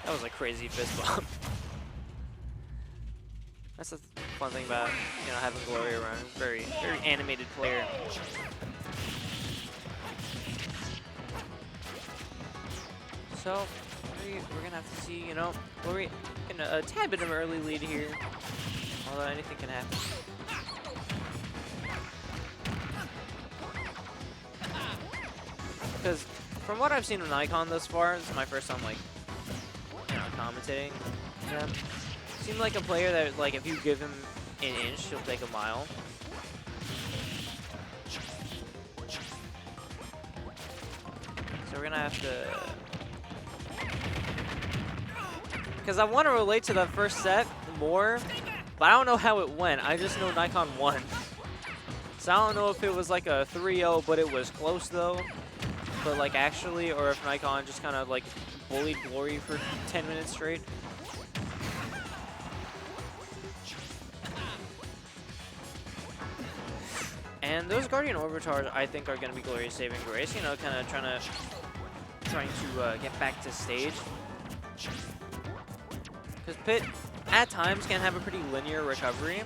That was a crazy fist bump. That's the fun thing about, you know, having Glory around. He's a very animated player. So we're gonna have to see, you know, Glory in a tad bit of an early lead here. Although anything can happen. Because from what I've seen of Nicon thus far, this is my first time, like, you know, commentating them. Seems like a player that, like, if you give him an inch, he'll take a mile. So we're gonna have to, because I want to relate to that first set more, but I don't know how it went. I just know Nicon won. So I don't know if it was like a 3-0, but it was close though. But like actually, or if Nicon just kind of like bullied Glory for 10 minutes straight. And those Guardian Orbitars, I think, are going to be Glory's saving grace. You know, kind of trying to get back to stage. Because Pit, at times, can have a pretty linear recovery.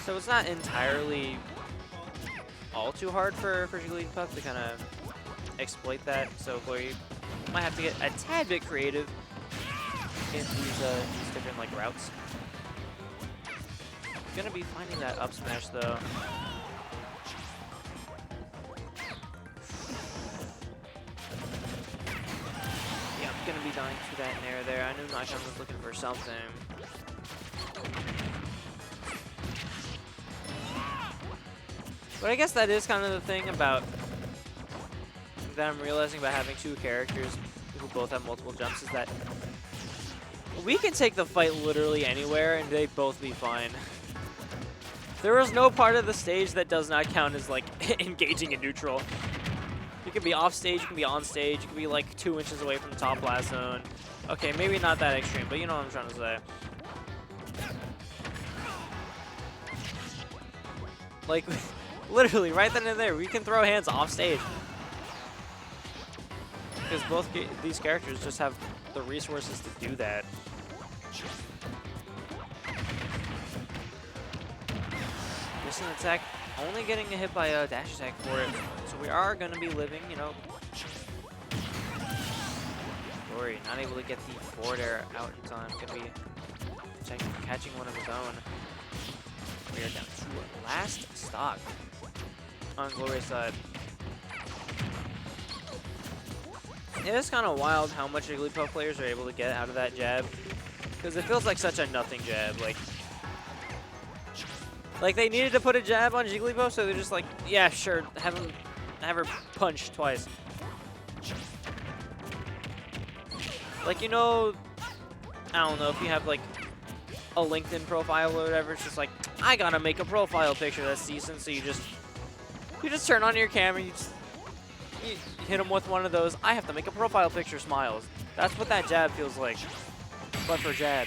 So it's not entirely all too hard for Jigglypuff to kind of exploit that. So Glory might have to get a tad bit creative in these different like routes. Gonna be finding that up smash though. Yeah, I'm gonna be dying to that nair there. I knew Nicon was looking for something. But I guess that is kind of the thing about that I'm realizing about having two characters who both have multiple jumps, is that we can take the fight literally anywhere and they'd both be fine. There is no part of the stage that does not count as like engaging in neutral. You can be off stage, you can be on stage, you can be like 2 inches away from the top blast zone. Okay, maybe not that extreme, but you know what I'm trying to say. Like, literally, right then and there, we can throw hands off stage. Because both these characters just have the resources to do that. Missing attack, only getting a hit by a dash attack for it. So we are going to be living, you know. Glory, not able to get the forward air out in time. Going to be catching one of his own. We are down to last stock on Glory's side. It is kind of wild how much Jigglypuff players are able to get out of that jab, because it feels like such a nothing jab. Like they needed to put a jab on Jigglypuff, so they're just like, yeah, sure, have her punch twice. Like, you know, I don't know, if you have like a LinkedIn profile or whatever, it's just like, I gotta make a profile picture that's decent, so you just turn on your camera, you hit them with one of those, I have to make a profile picture smiles. That's what that jab feels like, but for jab.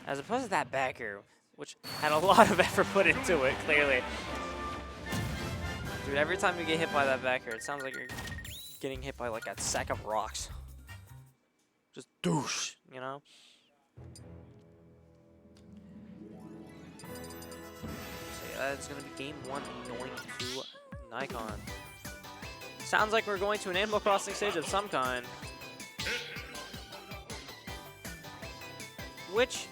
As opposed to that backer, which had a lot of effort put into it, clearly. Dude, every time you get hit by that backer, it sounds like you're getting hit by like a sack of rocks. Just douche, you know? So yeah, that's going to be game 1 going to Nicon. Sounds like we're going to an Animal Crossing stage of some kind. Which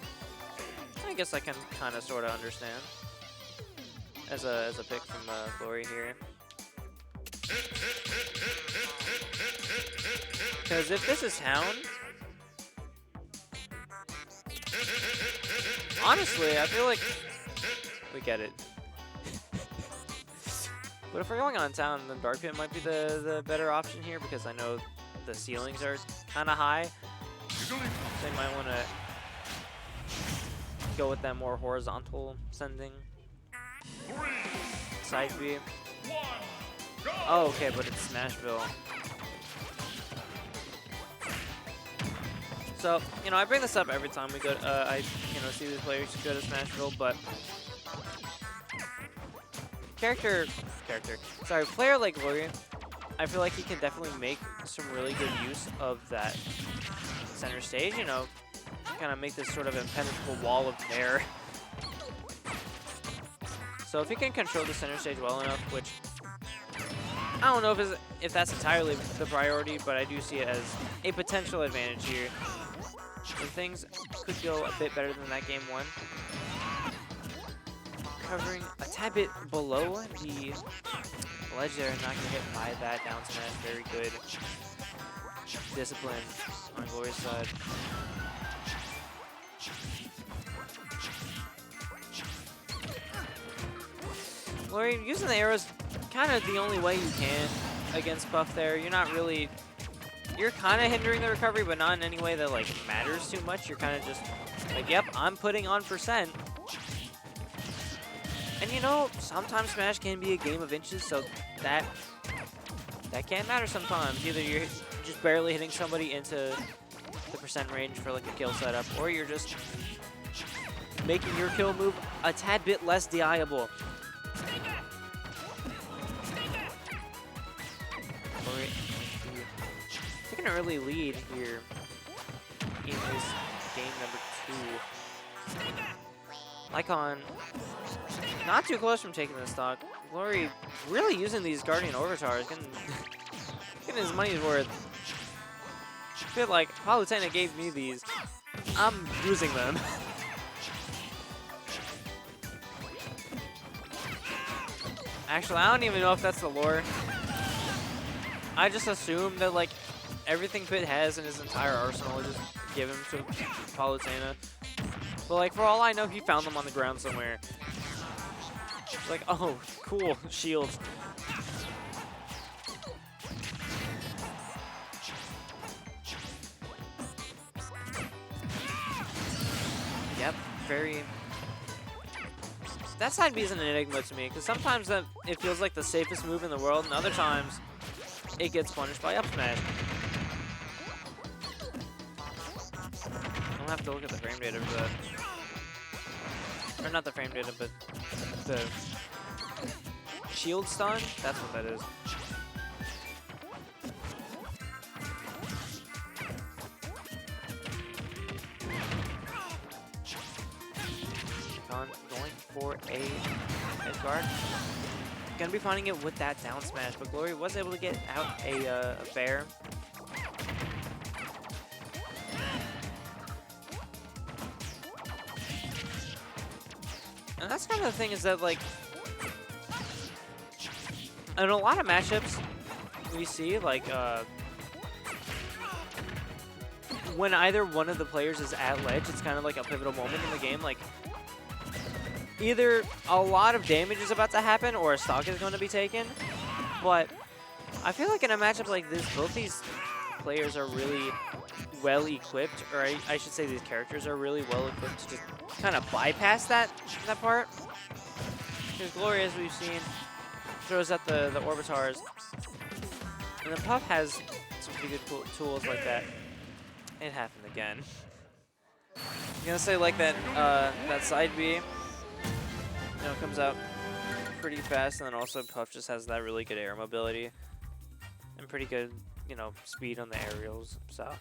I guess I can kind of sort of understand as a pick from Glory here. Because if this is Hound, honestly, I feel like we get it. But if we're going on Town, then Dark Pit might be the better option here, because I know the ceilings are kind of high. So you might want to go with that more horizontal sending. Side B. Oh, okay, but it's Smashville. So, you know, I bring this up every time we go. I see these players go to Smashville, but player like Glory I feel like he can definitely make some really good use of that center stage, you know, kind of make this sort of impenetrable wall of air. So if he can control the center stage well enough, which I don't know if that's entirely the priority, but I do see it as a potential advantage here. And things could go a bit better than that game one. Covering a tad bit below the ledge there, not gonna get by that down smash. Very good discipline on Glory's side. Glory using the arrows kind of the only way you can against Puff there. You're not really, you're kind of hindering the recovery, but not in any way that like matters too much. You're kind of just like, yep, I'm putting on %. And you know, sometimes Smash can be a game of inches, so that can matter sometimes. Either you're just barely hitting somebody into the % range for like a kill setup, or you're just making your kill move a tad bit less DI-able. Taking an early lead here in this game number 2. Nicon not too close from taking the stock. Glory really using these Guardian Overtars, getting his money's worth. I feel like Palutena gave me these. I'm using them. Actually, I don't even know if that's the lore. I just assume that like everything Pit has in his entire arsenal is just give him to Palutena. But like for all I know, he found them on the ground somewhere. Like, oh, cool, shields. Yep, very. That side B is an enigma to me, because sometimes it feels like the safest move in the world, and other times it gets punished by up smash. I'll have to look at the frame data for that. Or not the frame data, but the shield stun? That's what that is. Going for a head guard. Gonna be finding it with that down smash, but Glory was able to get out a bear. And that's kind of the thing, is that like in a lot of matchups we see like when either one of the players is at ledge, it's kind of like a pivotal moment in the game. Like either a lot of damage is about to happen or a stock is going to be taken. But I feel like in a matchup like this, both these players are really well equipped, or I should say these characters are really well equipped to just kind of bypass that part. Because Glory, as we've seen, throws out the Orbitars. And then Puff has some pretty good tools like that. It happened again. I'm gonna say like that that side B, you know, comes out pretty fast, and then also Puff just has that really good air mobility and pretty good, you know, speed on the aerials. So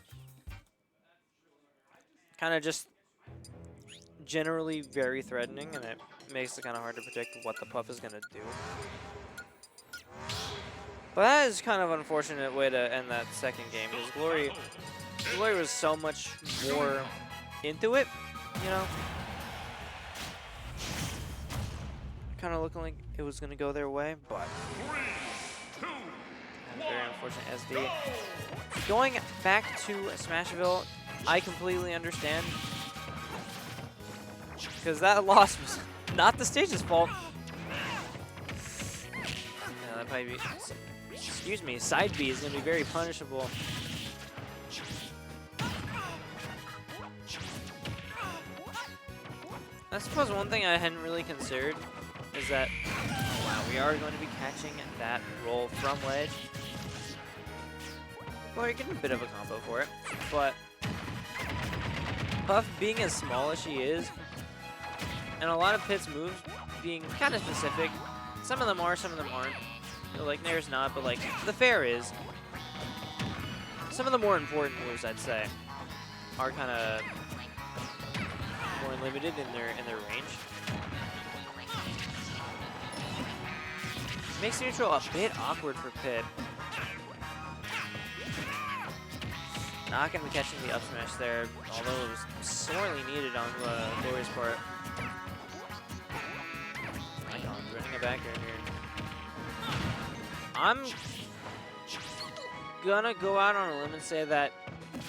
kind of just generally very threatening, and it makes it kind of hard to predict what the Puff is gonna do. But that is kind of an unfortunate way to end that second game, because Glory was so much more into it, you know? Kind of looking like it was going to go their way, but very unfortunate SD. Going back to Smashville, I completely understand, because that loss was not the stage's fault. Yeah, that might be, excuse me, side B is going to be very punishable. I suppose one thing I hadn't really considered is that, oh wow, we are going to be catching that roll from ledge. Well, you're getting a bit of a combo for it, but Puff being as small as she is, and a lot of Pit's moves being kind of specific, some of them are, some of them aren't. Like, Nair's not, but like, the fair is. Some of the more important moves, I'd say, are kind of more limited in their range. Makes neutral a bit awkward for Pip. Not going to be catching the up smash there, although it was sorely needed on Glory's part. Nicon's running it back right here. I'm gonna go out on a limb and say that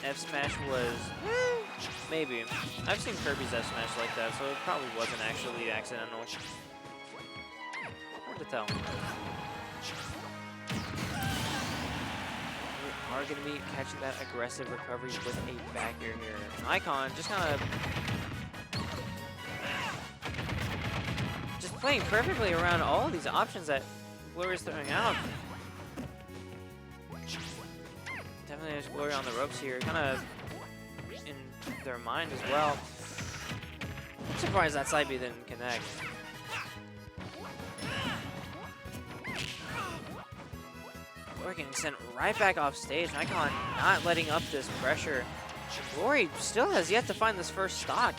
F smash was maybe. I've seen Kirby's F smash like that, so it probably wasn't actually accidental. Hard to tell. We are going to be catching that aggressive recovery with a back air here. Nicon just kind of playing perfectly around all of these options that Glory's throwing out. Definitely there's Glory on the ropes here, kind of in their mind as well. I'm surprised that side B didn't connect. Glory getting sent right back off stage. Nicon not letting up this pressure. Glory still has yet to find this first stock.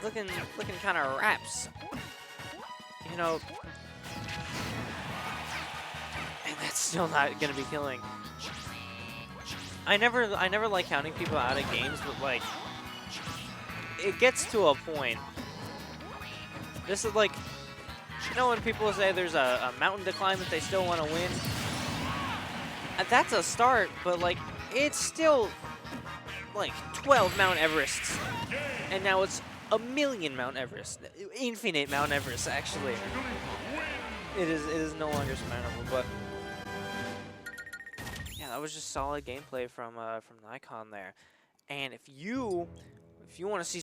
Looking kind of raps. You know, and that's still not gonna be killing. I never like counting people out of games, but like it gets to a point. This is like, you know, when people say there's a mountain to climb that they still want to win. That's a start, but like it's still like 12 Mount Everests, and now it's a million Mount Everest, infinite Mount Everest. Actually, it is no longer surmountable. But yeah, that was just solid gameplay from Nicon there. And if you want to see